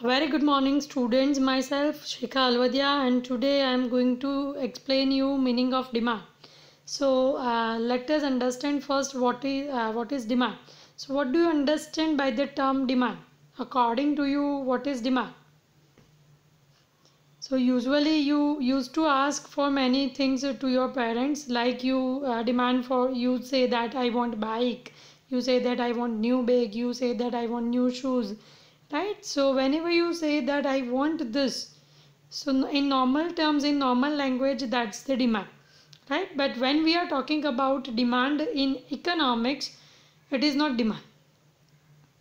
Very good morning students, myself Shikha Alwadia, and today I am going to explain you meaning of demand. So let us understand first what is demand. So what do you understand by the term demand? According to you, what is demand? So usually you used to ask for many things to your parents, like you demand for, you say that I want bike, you say that I want new bag, you say that I want new shoes, right? So whenever you say that I want this, so in normal terms, in normal language, that's the demand, right? But when we are talking about demand in economics, it is not demand,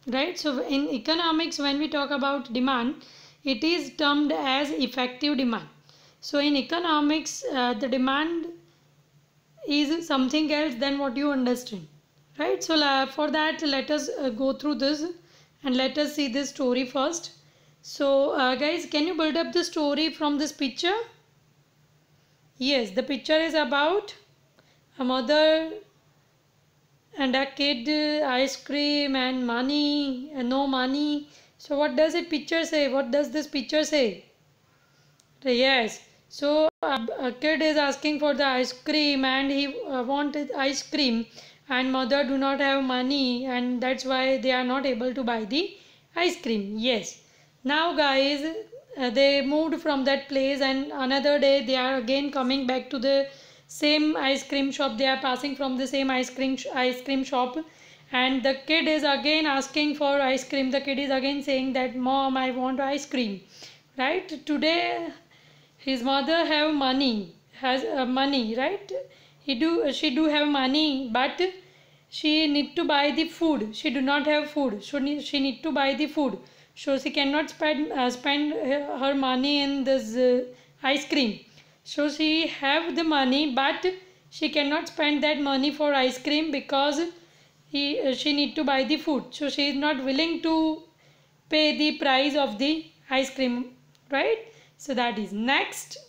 right? So in economics, when we talk about demand, it is termed as effective demand. So in economics, the demand is something else than what you understand, right? So for that, let us go through this and let us see this story first. So guys, can you build up the story from this picture? Yes, the picture is about a mother and a kid, ice cream and money, and no money. So what does it picture say? What does this picture say? Yes, so a kid is asking for the ice cream and he wanted ice cream, and mother do not have money, and that's why they are not able to buy the ice cream. Yes, now guys, they moved from that place, and another day they are again coming back to the same ice cream shop. They are passing from the same ice cream shop, and the kid is again asking for ice cream. The kid is again saying that mom, I want ice cream, right? Today his mother have money, has money, right? She do have money, but she need to buy the food. She do not have food, so she need to buy the food, so she cannot spend her money in this ice cream. So she have the money, but she cannot spend that money for ice cream because she need to buy the food, so she is not willing to pay the price of the ice cream, right? So that is next.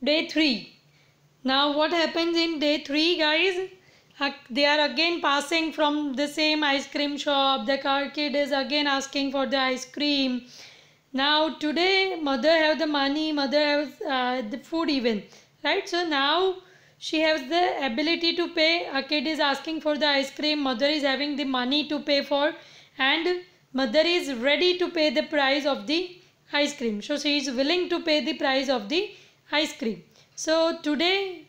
Day 3. Now what happens in day 3, guys? They are again passing from the same ice cream shop. The car kid is again asking for the ice cream. Now today mother have the money, mother has the food even, right? So now she has the ability to pay. A kid is asking for the ice cream, mother is having the money to pay for, and mother is ready to pay the price of the ice cream. So she is willing to pay the price of the ice cream. So today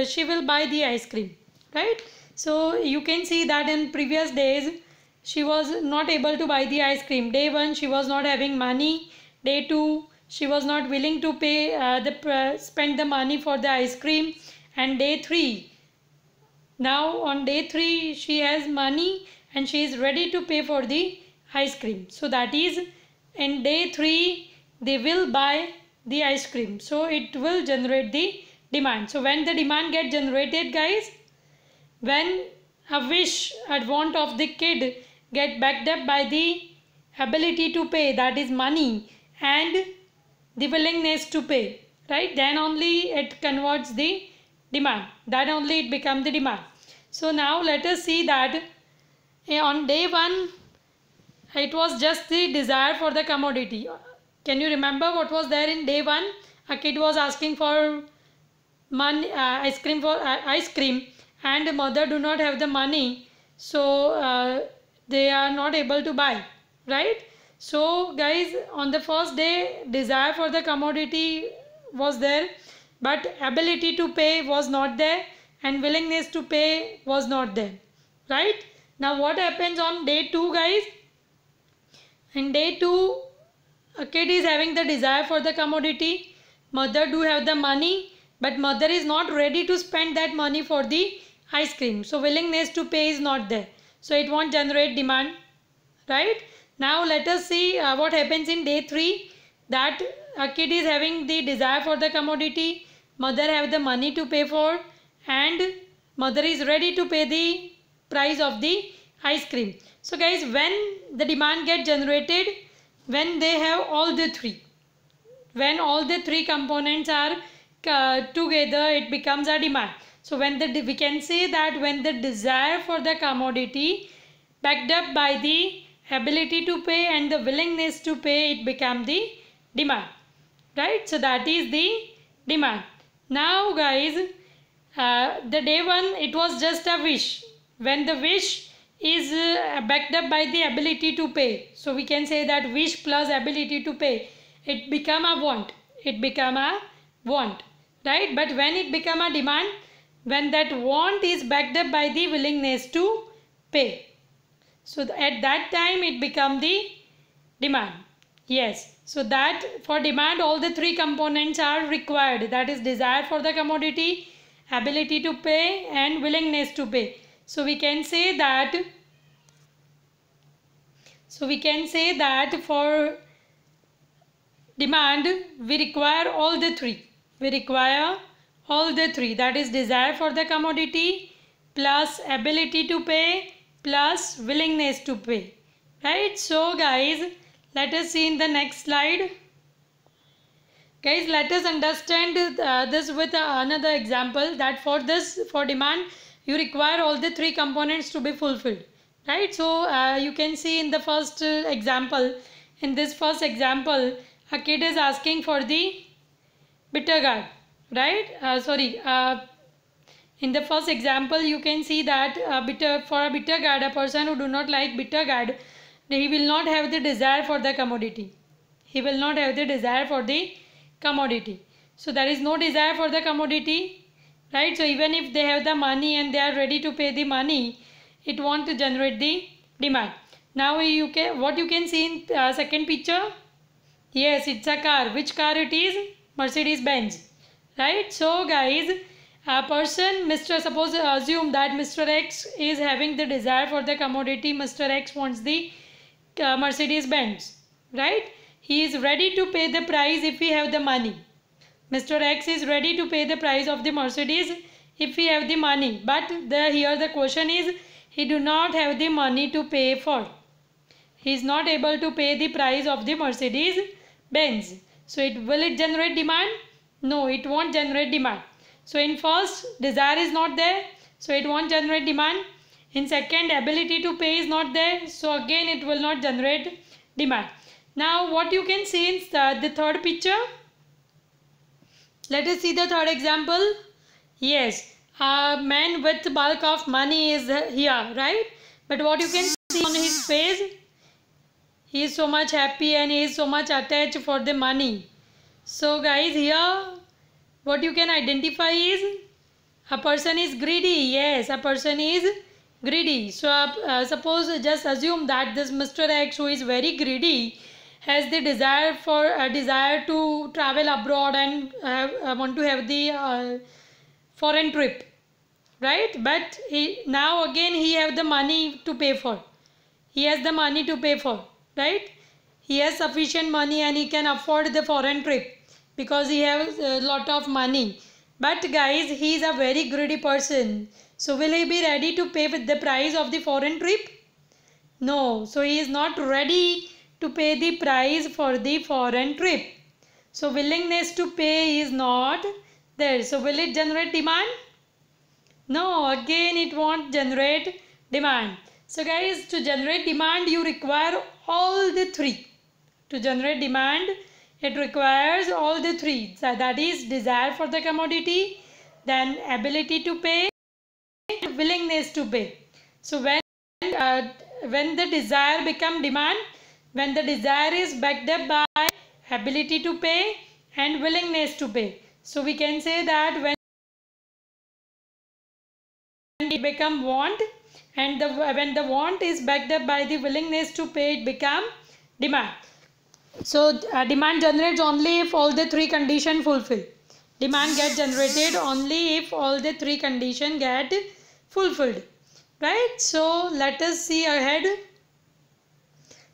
she will buy the ice cream, right? So you can see that in previous days she was not able to buy the ice cream. Day 1 she was not having money. Day 2 she was not willing to pay spend the money for the ice cream. And day 3, now on day 3 she has money and she is ready to pay for the ice cream. So that is in day 3 they will buy the ice cream. So it will generate the demand. So when the demand get generated, guys, when a wish, a want of the kid get backed up by the ability to pay, that is money, and the willingness to pay, right, then only it converts the demand, then only it becomes the demand. So now let us see that on day 1 it was just the desire for the commodity. Can you remember what was there in day 1? A kid was asking for money, ice cream, for ice cream, and mother do not have the money, so they are not able to buy, right? So guys, on the first day desire for the commodity was there, but ability to pay was not there, and willingness to pay was not there, right? Now what happens on day 2, guys? In day 2 a kid is having the desire for the commodity, mother do have the money, but mother is not ready to spend that money for the ice cream, so willingness to pay is not there, so it won't generate demand, right? Now let us see what happens in day 3, that a kid is having the desire for the commodity, mother have the money to pay for, and mother is ready to pay the price of the ice cream. So guys, when the demand get generated, when they have all the three, when all the three components are together, it becomes a demand. So when we can say that when the desire for the commodity backed up by the ability to pay and the willingness to pay, it become the demand, right? So that is the demand. Now guys, the day one, it was just a wish. When the wish is backed up by the ability to pay, so we can say that wish plus ability to pay, it become a want. It become a want, right? But when it become a demand, when that want is backed up by the willingness to pay, so at that time it become the demand. Yes, so that for demand all the three components are required, that is desire for the commodity, ability to pay and willingness to pay. So we can say that for demand we require all the three. That is desire for the commodity plus ability to pay plus willingness to pay, right? So guys, let us see in the next slide. Guys, let us understand this with another example, that for demand you require all the three components to be fulfilled, right? So you can see in the first example, in this first example, a kid is asking for the bitter gourd, right? In the first example you can see that for a bitter gourd, a person who do not like bitter gourd, he will not have the desire for the commodity. He will not have the desire for the commodity. So there is no desire for the commodity, right? So even if they have the money and they are ready to pay the money, it won't generate the demand. Now what you can see in second picture? Yes, it's a car. Which car it is? Mercedes Benz, right? So guys, a person, assume that Mr. X is having the desire for the commodity. Mr. X wants the Mercedes Benz, right? He is ready to pay the price if we have the money. Mr. X is ready to pay the price of the Mercedes if we have the money. But here the question is, he do not have the money to pay for. He is not able to pay the price of the Mercedes Benz. So will it generate demand? No, it won't generate demand. So in first, desire is not there, so it won't generate demand. In second, ability to pay is not there, so again it will not generate demand. Now what you can see in the third picture? Let us see the third example. Yes, a man with bulk of money is here, right? But what you can see on his face, he is so much happy and he is so much attached for the money. So guys, here what you can identify is a person is greedy. Yes, a person is greedy. So suppose, just assume that this Mr. X, who is very greedy, has the desire to travel abroad and want to have the foreign trip, right? But now again he have the money to pay for. He has the money to pay for, right? He has sufficient money and he can afford the foreign trip because he has a lot of money. But guys, he is a very greedy person. So will he be ready to pay with the price of the foreign trip? No. So he is not ready to pay the price for the foreign trip. So willingness to pay is not there. So will it generate demand? No. Again it won't generate demand. So guys, to generate demand you require all the three. To generate demand, it requires all the three. So that is desire for the commodity, then ability to pay, willingness to pay. So when the desire become demand, when the desire is backed up by ability to pay and willingness to pay. So we can say that when it become want, and when the want is backed up by the willingness to pay, it become demand. So demand generates only if all the three conditions fulfill. Demand gets generated only if all the three conditions get fulfilled, right? So let us see ahead.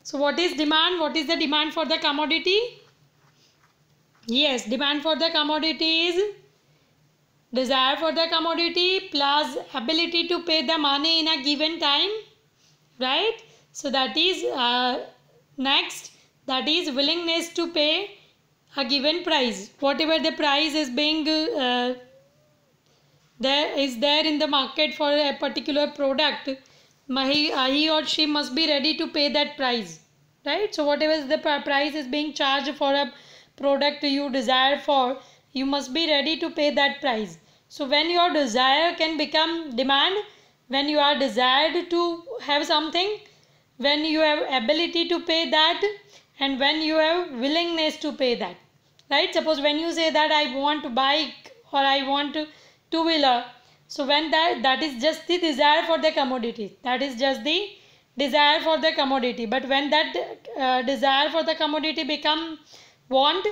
So what is demand? What is the demand for the commodity? Yes, demand for the commodity is desire for the commodity plus ability to pay the money in a given time, right? So that is next, that is willingness to pay a given price. Whatever the price is being there in the market for a particular product, he or she must be ready to pay that price, right? So whatever is the price is being charged for a product you desire for, you must be ready to pay that price. So when your desire can become demand, when you are desired to have something, when you have ability to pay that, and when you have willingness to pay that, right? Suppose when you say that I want bike or I want two wheeler, so when that is just the desire for the commodity, that is just the desire for the commodity. But when that desire for the commodity become want,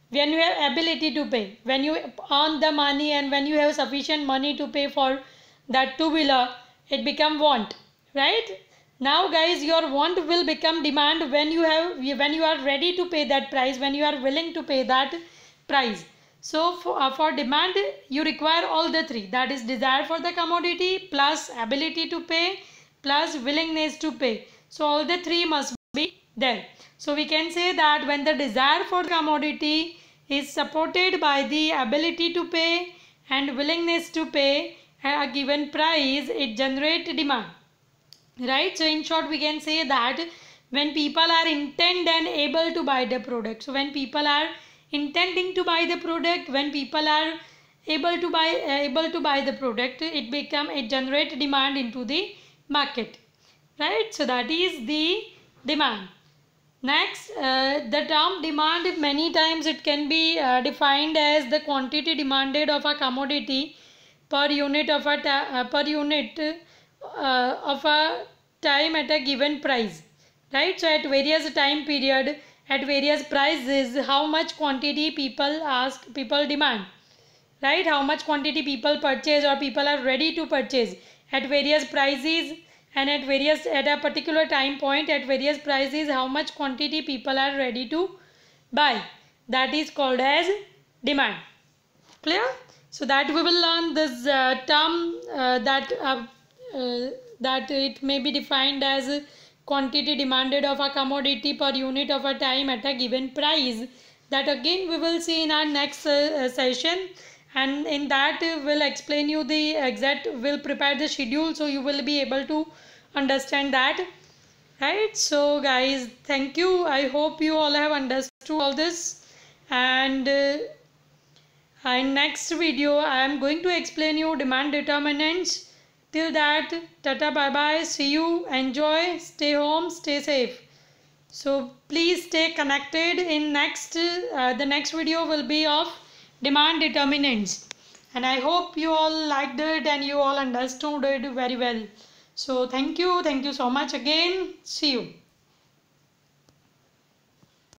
when you have ability to pay, when you earn the money and when you have sufficient money to pay for that two wheeler, it become want, right? Now guys, your want will become demand when you are ready to pay that price, when you are willing to pay that price. So for demand you require all the three, that is desire for the commodity plus ability to pay plus willingness to pay. So all the three must be there. So we can say that when the desire for the commodity is supported by the ability to pay and willingness to pay a given price, it generates demand, right? So in short we can say that when people are intent and able to buy the product, so when people are intending to buy the product, when people are able to buy the product, it generates demand into the market, right? So that is the demand. Next, the term demand, many times it can be defined as the quantity demanded of a commodity per unit of a of a time at a given price, right? So at various time period, at various prices, how much quantity people demand, right? How much quantity people purchase or people are ready to purchase at various prices, and at a particular time point at various prices, how much quantity people are ready to buy, that is called as demand. Clear? So that we will learn this term that it may be defined as quantity demanded of a commodity per unit of a time at a given price. That again we will see in our next session, and in that we'll explain you the exact, we'll prepare the schedule so you will be able to understand that, right? So guys, thank you. I hope you all have understood all this, and in next video I am going to explain you demand determinants. Till that, tata, bye bye, see you, enjoy, stay home, stay safe. So please stay connected. In the next video will be of demand determinants, and I hope you all liked it and you all understood it very well. So thank you so much again. See you.